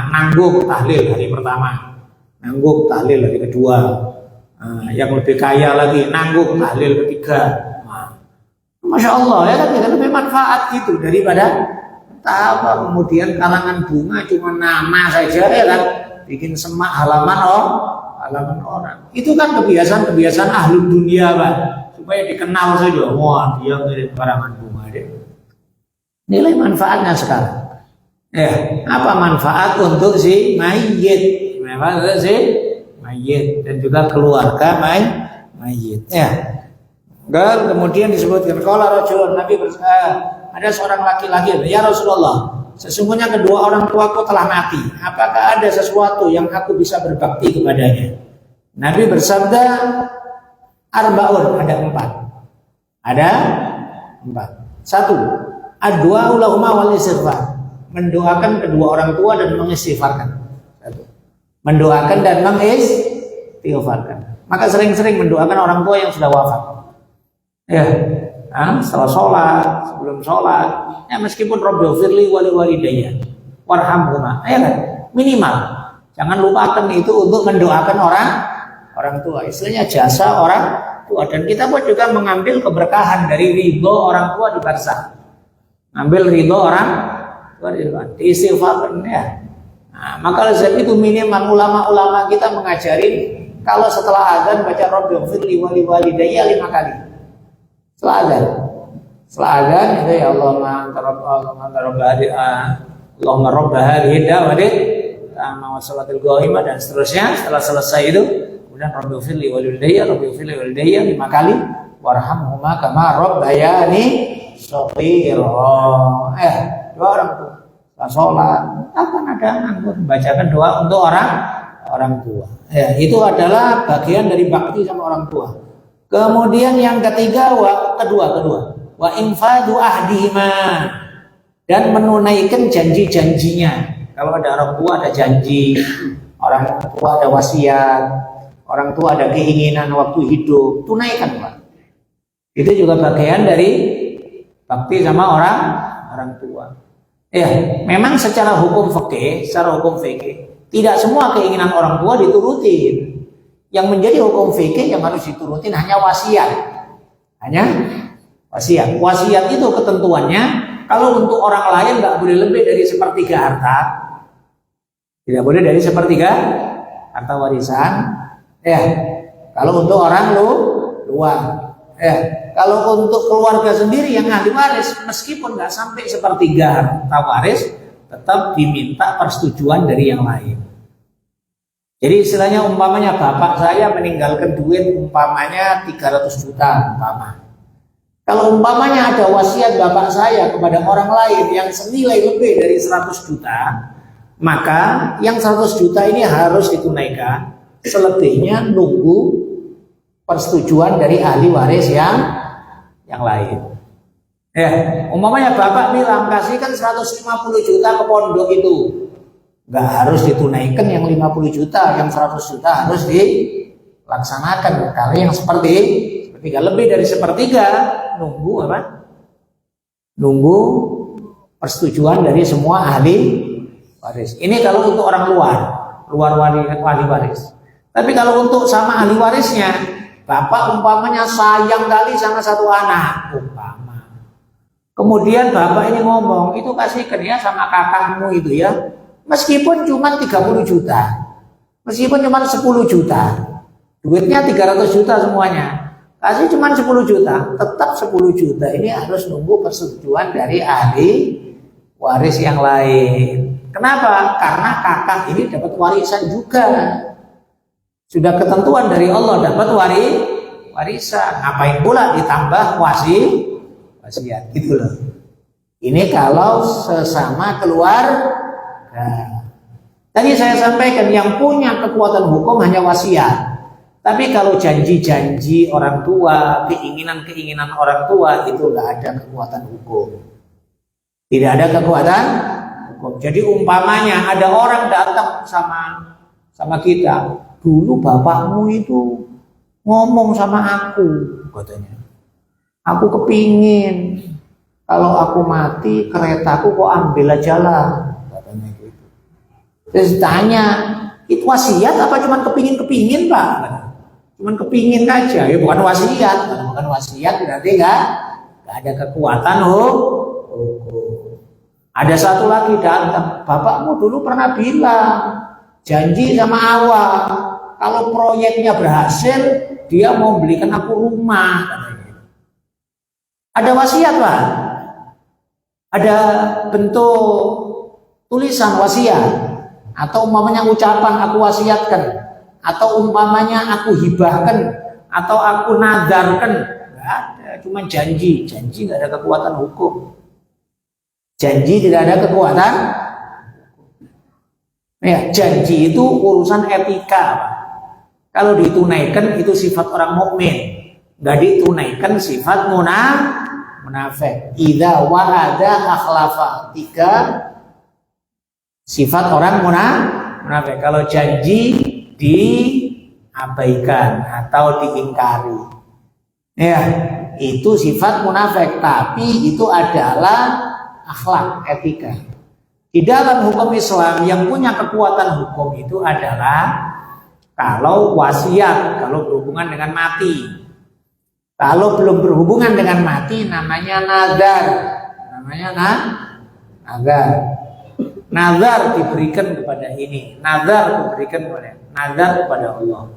nanggung tahlil hari pertama, nanggung tahlil hari kedua, yang lebih kaya lagi nanggung tahlil ketiga. Masya Allah, ya kan, lebih manfaat gitu daripada kemudian karangan bunga cuma nama saja, ya kan, bikin semak halaman orang. Itu kan kebiasaan ahlul dunia, Pak, supaya dikenal saja. Wah, dia ngirim karangan bunga deh. Nilai manfaatnya sekarang. Apa manfaat untuk si mayit? Manfaat si mayit dan juga keluarga mayit. Kemudian disebutkan qala rajulun, Nabi ada seorang laki-laki, ya Rasulullah, sesungguhnya kedua orang tuaku telah mati. Apakah ada sesuatu yang aku bisa berbakti kepadanya? Nabi bersabda, arbaun, ada 4. Ada 4. 1, ad-du'a lahuma wal istighfar, mendoakan kedua orang tua dan mengistighfarkan. 1, mendoakan dan mengistighfarkan. Maka sering-sering mendoakan orang tua yang sudah wafat. Ya, setelah sholat, sebelum sholat, ya meskipun Rabbighfirli wa liwalidayya warhamhuma, ya kan? Minimal. Jangan lupakan itu untuk mendoakan orang tua. Istilahnya jasa orang tua. Dan kita pun juga mengambil keberkahan dari ridho orang tua di barzakh. Ambil ridho orang tua di istighfar, ya. Nah, maka sebab itu minimal ulama-ulama kita mengajarin kalau setelah azan baca Rabbighfirli wa liwalidayya 5 kali. Setelah azan itu ya Allahumma rabb hadhihi da'wati wa salatil qa'imah dan seterusnya. Setelah selesai itu kemudian Rabbighfirli wa liwalidayya 5 kali, warhamhuma kama rabbayani shaghira. Doa orang tua. Setelah sholat akan ada membacakan doa untuk orang tua. Ya, itu adalah bagian dari bakti sama orang tua. Kemudian yang ketiga, kedua, wa infadu ahdihima, dan menunaikan janji-janjinya. Kalau ada orang tua ada janji, orang tua ada wasiat, orang tua ada keinginan waktu hidup, tunaikan Pak. Itu juga bagian dari bakti sama orang tua. Ya, memang secara hukum fikih, tidak semua keinginan orang tua diturutin. Yang menjadi hukum fikih yang harus diturutin hanya wasiat. Wasiat itu ketentuannya kalau untuk orang lain nggak boleh lebih dari 1/3 harta, tidak boleh dari 1/3 harta warisan. Ya, kalau untuk orang luar. Ya, kalau untuk keluarga sendiri yang ahli waris, meskipun nggak sampai 1/3 harta waris, tetap diminta persetujuan dari yang lain. Jadi istilahnya umpamanya bapak saya meninggalkan duit umpamanya 300 juta umpama. Kalau umpamanya ada wasiat bapak saya kepada orang lain yang senilai lebih dari 100 juta, maka yang 100 juta ini harus ditunaikan. Selebihnya nunggu persetujuan dari ahli waris yang lain. Ya, umpamanya bapak bilang kasihkan 150 juta ke pondok itu. Nggak harus ditunaikan yang 50 juta, yang 100 juta harus dilaksanakan. Kalau yang sepertiga lebih dari 1/3 nunggu apa? Nunggu persetujuan dari semua ahli waris. Ini kalau untuk orang luar ahli waris. Tapi kalau untuk sama ahli warisnya, bapak umpamanya sayang kali sama satu anak, umpama. Kemudian bapak ini ngomong, itu kasihkan ya sama kakakmu itu ya. Meskipun cuma 30 juta, meskipun cuma 10 juta, duitnya 300 juta semuanya, kasih cuma 10 juta, tetap 10 juta ini harus nunggu persetujuan dari ahli waris yang lain. Kenapa? Karena kakak ini dapat warisan juga. Sudah ketentuan dari Allah dapat warisan. Ngapain pula ditambah wasiat gitu loh. Ini kalau sesama keluarga. Tadi saya sampaikan yang punya kekuatan hukum hanya wasiat. Tapi kalau janji-janji orang tua, keinginan-keinginan orang tua itu nggak ada kekuatan hukum. Tidak ada kekuatan hukum. Jadi umpamanya ada orang datang sama kita, dulu bapakmu itu ngomong sama aku, katanya. Aku kepingin kalau aku mati keretaku kok ambil aja lah. Terus tanya, itu wasiat apa cuma kepingin Pak? Cuman kepingin aja, ya bukan wasiat. Bukan wasiat berarti nggak ada kekuatan hukum. Ada satu lagi datang, bapakmu dulu pernah bilang janji sama awak kalau proyeknya berhasil dia mau belikan aku rumah. Ada wasiat Pak? Ada bentuk tulisan wasiat? Atau umpamanya ucapan aku wasiatkan, atau umpamanya aku hibahkan, atau aku nadarkan, nggak ada, cuma janji nggak ada kekuatan hukum. Janji tidak ada kekuatan. Ya, janji itu urusan etika. Kalau ditunaikan itu sifat orang mukmin, nggak ditunaikan sifat munafik. Idza wa'ada akhlafa, 3 sifat orang munafik. Kalau janji diabaikan atau diingkari. Ya, itu sifat munafik, tapi itu adalah akhlak, etika. Di dalam hukum Islam yang punya kekuatan hukum itu adalah kalau wasiat, kalau berhubungan dengan mati. Kalau belum berhubungan dengan mati namanya nazar. Namanya nazar. Nazar diberikan kepada ini, nazar diberikan kepada Allah.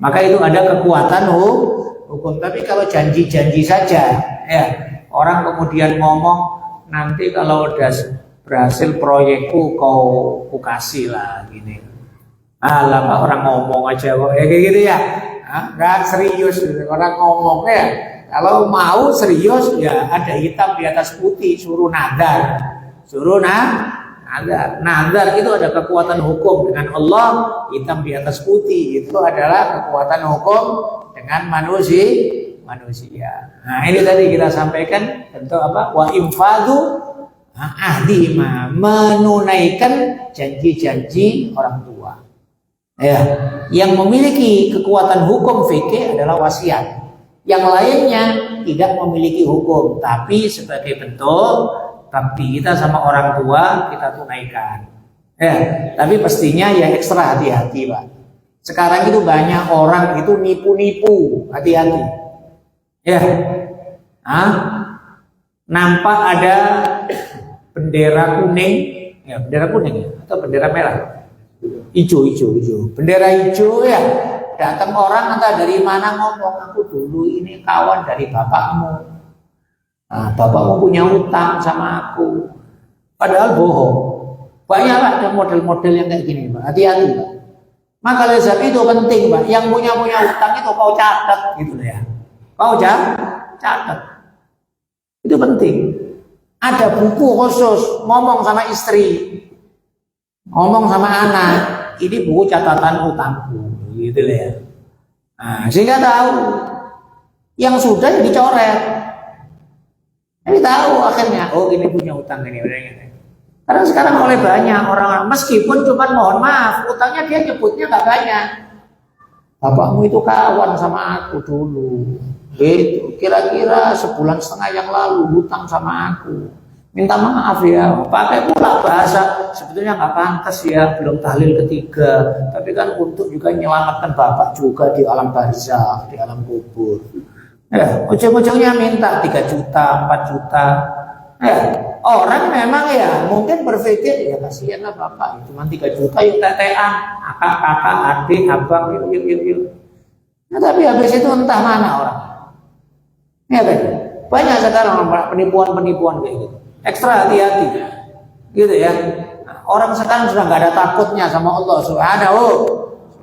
Maka itu ada kekuatan hukum. Tapi kalau janji-janji saja, ya orang kemudian ngomong nanti kalau udah berhasil proyekku kau kasih lah gini. Alah orang ngomong aja kok kayak gitu ya. Nggak serius orang ngomong ya. Kalau mau serius ya ada hitam di atas putih, suruh nazar. Nazar itu ada kekuatan hukum dengan Allah, hitam di atas putih itu adalah kekuatan hukum dengan manusia. Nah ini tadi kita sampaikan tentu apa? Wa infadu ahdihima, menunaikan janji-janji orang tua. Ya, yang memiliki kekuatan hukum fikih adalah wasiat. Yang lainnya tidak memiliki hukum, tapi sebagai bentuk bakti kita sama orang tua kita tunaikan. Ya, tapi pastinya ya ekstra hati-hati, Pak. Sekarang itu banyak orang itu nipu-nipu, hati-hati. Ya, nampak ada bendera kuning, ya bendera kuning ya, atau bendera merah, hijau. Bendera hijau ya, datang orang entah dari mana ngomong, aku dulu ini kawan dari bapakmu. Nah, bapakmu punya utang sama aku, padahal bohong. Banyak ada model-model yang kayak gini, Pak. Hati-hati, Pak. Maka oleh sebab itu penting, Pak. Yang punya utang itu kau catat, gitu ya. Kau catat. Itu penting. Ada buku khusus ngomong sama istri, ngomong sama anak. Ini buku catatan utangku, gitu ya. Nah, sehingga tahu yang sudah dicoret. Ini tahu akhirnya, oh ini punya utang ini. Karena sekarang oleh banyak orang, meskipun cuma mohon maaf, utangnya dia nyebutnya nggak banyak. Bapakmu itu kawan sama aku dulu, gitu. Kira-kira sebulan setengah yang lalu hutang sama aku. Minta maaf ya, pakai pula bahasa sebetulnya nggak pantas ya, belum tahlil ketiga. Tapi kan untuk juga menyelamatkan bapak juga di alam barzakh, di alam kubur. Ya, ujung-ujungnya minta 3 juta, 4 juta. Ya, orang memang ya mungkin berpikir ya kasihanlah bapak, cuma 3 juta yuk tetean, kakak, adik, abang, yuk. Nah, tapi habis itu entah mana orang. Ya kan? Banyak sekarang penipuan kayak gitu. Ekstra hati-hati, gitu ya. Nah, orang sekarang sudah nggak ada takutnya sama Allah Subhanahu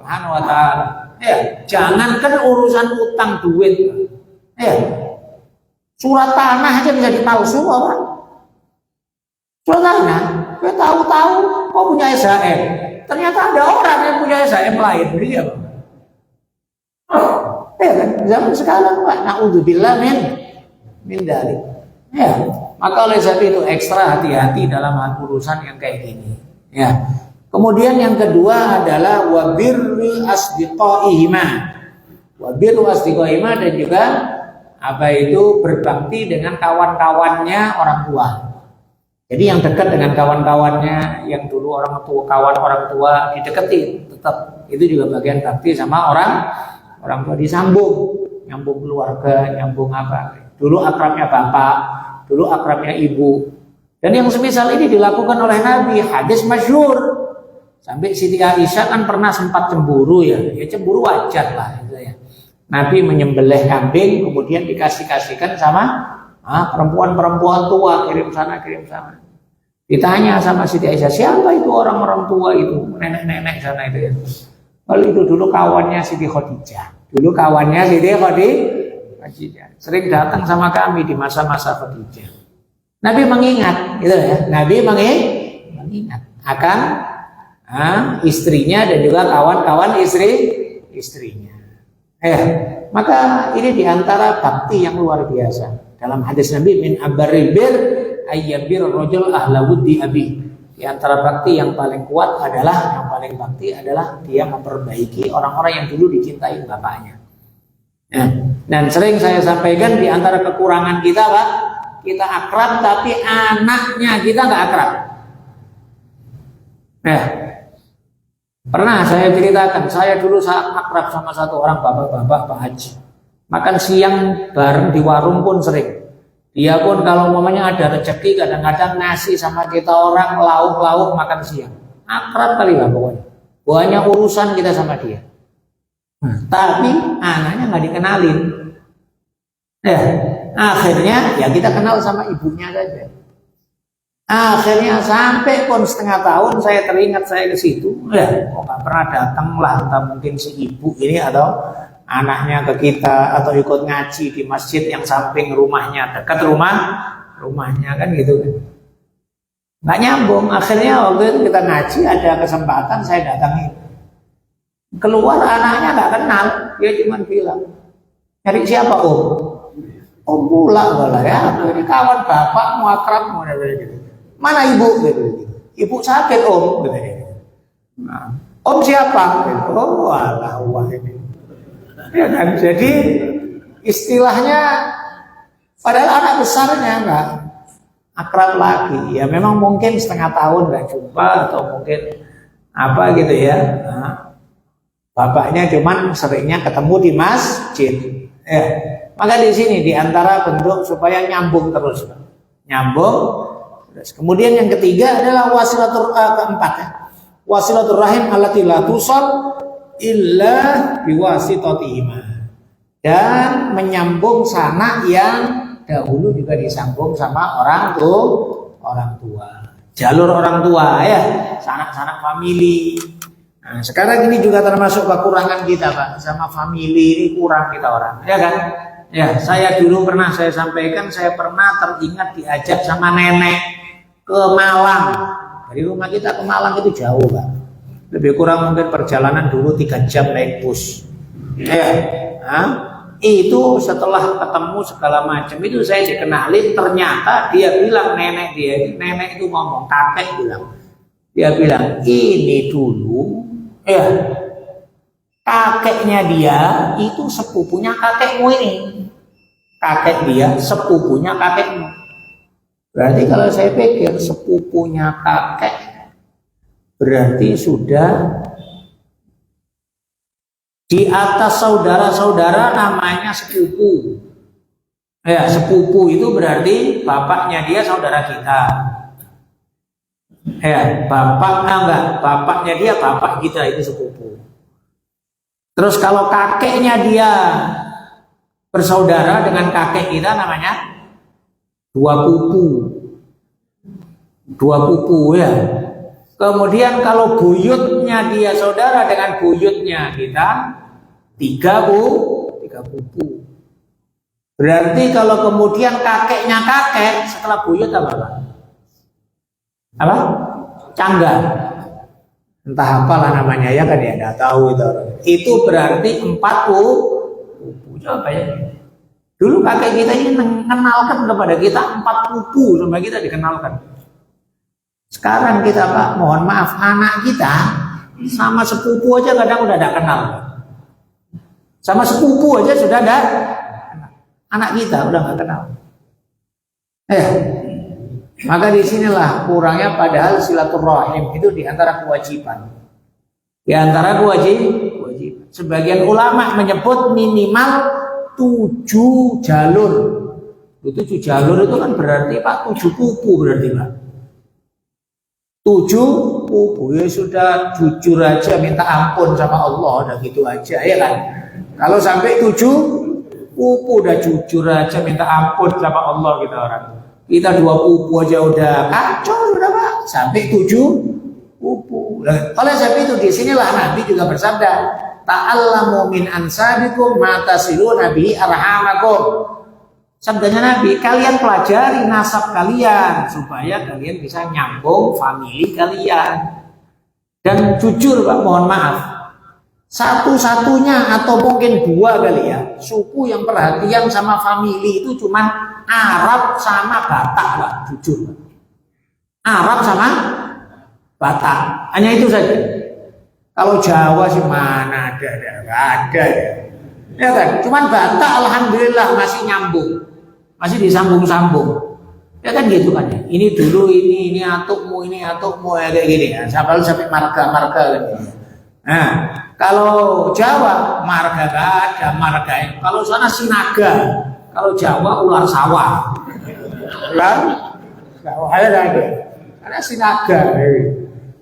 wa Ta'ala. Ya, jangankan urusan utang duit. Ya, surat tanah aja bisa dipalsu, Pak. Surat tanah, kita tahu-tahu kok punya SHM. Ternyata ada orang yang punya SHM lain, dia, Pak. Ya kan, zaman sekarang, Pak. Na'udzubillah min dzalik. Ya, maka oleh sebab itu ekstra hati-hati dalam hal urusan yang kayak gini. Ya. Kemudian yang kedua adalah wabirri asdiqaihima. Wabirru asdiqaihima dan juga apa itu berbakti dengan kawan-kawannya orang tua. Jadi yang dekat dengan kawan-kawannya yang dulu kawan orang tua dideketi, tetap itu juga bagian bakti sama orang tua, disambung, nyambung keluarga, nyambung apa. Dulu akrabnya bapak, dulu akrabnya ibu. Dan yang semisal ini dilakukan oleh Nabi, hadis masyhur. Sampai Siti Aisyah kan pernah sempat cemburu ya. Ya cemburu wajar lah gitu ya. Nabi menyembelih kambing kemudian dikasihkan sama perempuan-perempuan tua, kirim sana. Ditanya sama Siti Aisyah, siapa itu orang-orang tua itu, nenek-nenek sana itu ya. Kalau itu dulu kawannya Siti Khadijah. Sering datang sama kami di masa-masa Khadijah. Nabi mengingat, gitu ya. Nabi mengingat akan istrinya dan juga kawan-kawan istrinya. Maka ini diantara bakti yang luar biasa. Dalam hadis Nabi min abaril bir ayyabir rajul ahla wuddi abi. Di antara bakti yang paling kuat adalah, yang paling bakti adalah dia memperbaiki orang-orang yang dulu dicintai bapaknya. Nah, dan sering saya sampaikan di antara kekurangan kita, Pak, kita akrab tapi anaknya kita nggak akrab. Nah, pernah saya ceritakan, saya dulu sangat akrab sama satu orang bapak-bapak Pak Haji. Makan siang bareng di warung pun sering. Dia pun kalau umpamanya ada rezeki kadang-kadang ngasih sama kita orang lauk-lauk makan siang. Akrab kali lah pokoknya. Banyak urusan kita sama dia. Tapi anaknya nggak dikenalin. Akhirnya ya kita kenal sama ibunya saja. Akhirnya sampai pun setengah tahun saya teringat saya ke situ. Kok nggak pernah datang lah, entah mungkin si ibu ini atau anaknya ke kita atau ikut ngaji di masjid yang samping rumahnya, dekat rumahnya kan gitu kan. Nggak nyambung. Akhirnya waktu itu kita ngaji ada kesempatan saya datangin. Keluar anaknya nggak kenal, dia cuma bilang, nyari siapa Om? Om pula malah ya, jadi kawan bapak mau akrab mau gitu. Mana ibu? Gitu. Ibu sakit Om. Gitu. Nah, Om siapa? Gitu. Oh Allah ini. Ya kan, jadi istilahnya padahal anak besarnya nggak akrab lagi. Ya memang mungkin setengah tahun nggak jumpa atau mungkin apa gitu ya. Nah, bapaknya cuman seringnya ketemu di masjid. Maka di sini di antara bentuk supaya nyambung terus, nyambung. Terus. Kemudian yang ketiga adalah keempat ya. Wasilatur rahim allati la tusal illa biwasitatihima, dan menyambung sanak yang dahulu juga disambung sama orang tua, jalur orang tua ya, sanak-sanak famili. Nah, sekarang ini juga termasuk kekurangan kita Pak, sama famili ini kurang kita orang, ya kan? Ya, saya dulu pernah saya sampaikan, saya pernah teringat diajak sama nenek ke Malang. Dari rumah kita ke Malang itu jauh Pak. Lebih kurang mungkin perjalanan dulu 3 jam naik bus. Itu setelah ketemu segala macam itu saya dikenalin, ternyata dia bilang nenek itu ngomong, kakek bilang. Dia bilang, ini dulu kakeknya dia itu sepupunya kakekmu ini. Kakek dia sepupunya kakekmu. Berarti kalau saya pikir sepupunya kakek berarti sudah di atas saudara-saudara namanya sepupu. Sepupu itu berarti bapaknya dia saudara kita. Bapaknya dia bapak kita itu sepupu. Terus kalau kakeknya dia bersaudara dengan kakek kita namanya dua pupu ya. Kemudian kalau buyutnya dia saudara dengan buyutnya kita 3 pupu. Berarti kalau kemudian kakeknya kakek setelah buyut apa? Cangga. Entah apalah namanya ya kan ya, enggak tahu itu. Itu berarti 4 pupu. Apa ya? Dulu kakek kita ini mengenalkan kepada kita 4 pupu sampai kita dikenalkan. Sekarang kita Pak, mohon maaf, anak kita sama sepupu aja kadang udah tidak kenal. Sama sepupu aja sudah ada, anak kita udah nggak kenal. Maka disinilah kurangnya, padahal silaturahim itu diantara kewajiban. Diantara kewajiban. Sebagian ulama menyebut minimal 7 jalur. 7 jalur itu kan berarti Pak 7 pupu berarti Pak. 7 pupu ya sudah, jujur aja minta ampun sama Allah, udah gitu aja ya kan. Kalau sampai 7 pupu udah jujur aja minta ampun sama Allah kita orang. Kita 2 pupu aja udah kacau udah Pak. Sampai 7 pupu. Oleh sebab itu di sinilah Nabi juga bersabda, ta'allamu min ansabikum ma tasiluna bihi arhamakum. Sabdanya Nabi, kalian pelajari nasab kalian supaya kalian bisa nyambung famili kalian. Dan jujur Pak, mohon maaf, satu-satunya atau mungkin 2 kali ya suku yang perhatian sama famili itu cuman Arab sama Batak Pak, jujur. Arab sama Batak, hanya itu saja. Kalau Jawa sih mana ada, nggak ada. Ya kan, cuman Batak alhamdulillah masih nyambung, masih disambung-sambung. Ya kan gitu kan ya. Ini dulu ini atukmu ya kayak gini ya. Sampai marga-marga kan. Nah, kalau Jawa marga gak ada marga. Kalau sana Sinaga, kalau Jawa ular sawah. Kan? Gak ada lagi. Karena Sinaga.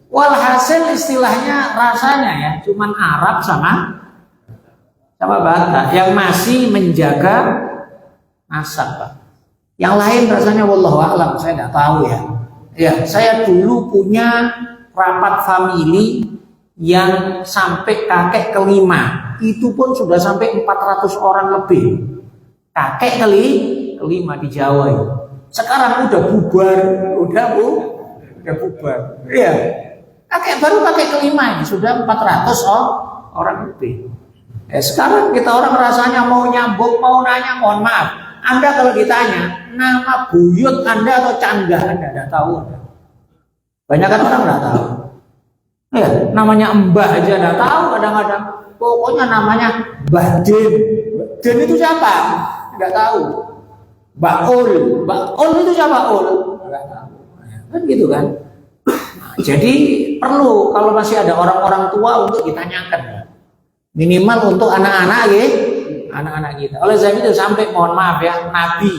Walhasil istilahnya rasanya ya cuman Arab sama Batak yang masih menjaga nasab, Pak. Yang lain rasanya wallahu a'lam, saya tidak tahu ya. Ya, saya dulu punya rapat famili yang sampai kakek kelima. Itu pun sudah sampai 400 orang lebih. Kakek kelima di Jawa itu. Sekarang udah bubar, udah bubar. Iya. Baru kakek kelima ini sudah 400 orang lebih. Sekarang kita orang rasanya mau nyambung, mau nanya, mohon maaf. Anda kalau ditanya nama buyut Anda atau canda Anda tidak tahu. Banyak kan orang tidak tahu. Ya, namanya Mbah aja tidak tahu kadang-kadang. Pokoknya namanya Mbah Den. Den itu siapa? Tidak tahu. Mbak Ul itu siapa Ul? Tidak tahu. Kan gitu kan. Jadi perlu kalau masih ada orang-orang tua untuk ditanyakan, minimal untuk anak-anak ya, anak-anak kita. Oleh sebab itu sampai mohon maaf ya, Nabi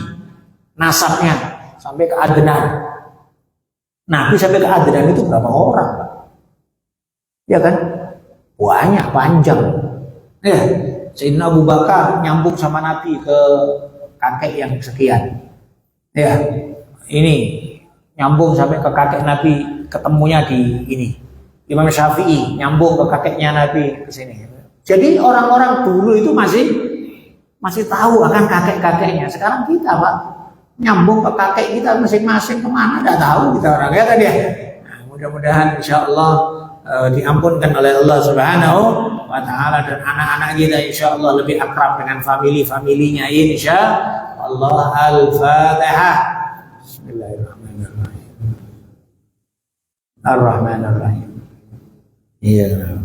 nasabnya sampai ke Adnan. Nabi sampai ke Adnan itu berapa orang, Pak? Ya kan? Banyak, panjang. Ya, Sayyidina Abu Bakar nyambung sama Nabi ke kakek yang sekian. Ya, ini nyambung sampai ke kakek Nabi, ketemunya di ini. Imam Syafi'i nyambung ke kakeknya Nabi ke sini. Jadi orang-orang dulu itu masih tahu akan kakek-kakeknya. Sekarang kita, Pak, nyambung ke kakek kita masing-masing kemana tidak tahu kita orang ya kan ya. Nah, mudah-mudahan insyaallah diampunkan oleh Allah Subhanahu wa taala dan anak-anak kita insyaallah lebih akrab dengan family-familinya insyaallah. Al-Fatihah. Bismillahirrahmanirrahim. Ar-Rahmanir-Rahim. Iya.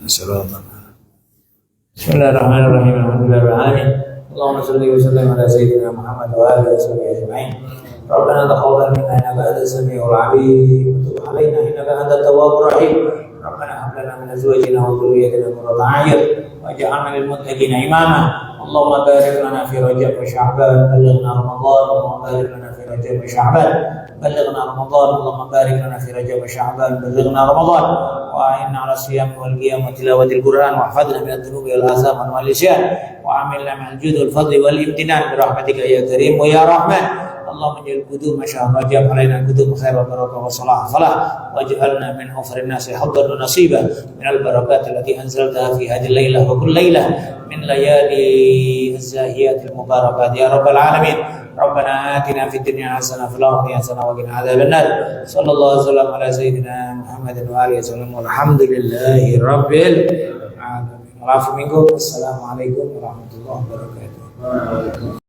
Bismillahirrahmanirrahim. Alhamdulillahirrahmanirrahim. Allahumma salli wa sallim ala sayyidina Muhammad wa alihi wa sahbihi ajma'in. Rabbana taqabbal minna innaka antas samiul 'alim wa tub 'alaina innaka antat tawwabur rahim. Rabbana hab lana min azwajina wa dhurriyyatina qurrata a'yun waj'alna lil muttaqina imama. Allahumma barik lana fi Rajab wa Sya'ban, ballighna Ramadan. Allahumma barik lana fi Rajab wa Sya'ban, ballighna Ramadan. Allahumma barik lana fi Rajab wa Sya'ban, ballighna Ramadan. وأعنا على الصيام والقيام وتلاوة القرآن واحفظنا من الذنوب والآثام والنسيان وعاملنا مع الجود والفضل والامتنان برحمتك يا كريم ويا رحمن. اللهم اجعل قدوم شهر رجب علينا قدوم خير وبركة وصلاح فلاح واجعلنا من أوفر الناس حظا ونصيبا من البركات التي أنزلتها في هذه الليلة وكل ليلة من ليالي الزاهيات المباركات يا رب العالمين. ربنا آتنا في الدنيا حسنة وفي الآخرة حسنة وقنا عذاب النار. صلى الله وسلم على سيدنا محمد وآله وسلم والحمد لله رب العالمين. العفو منكم. السلام عليكم ورحمة الله وبركاته.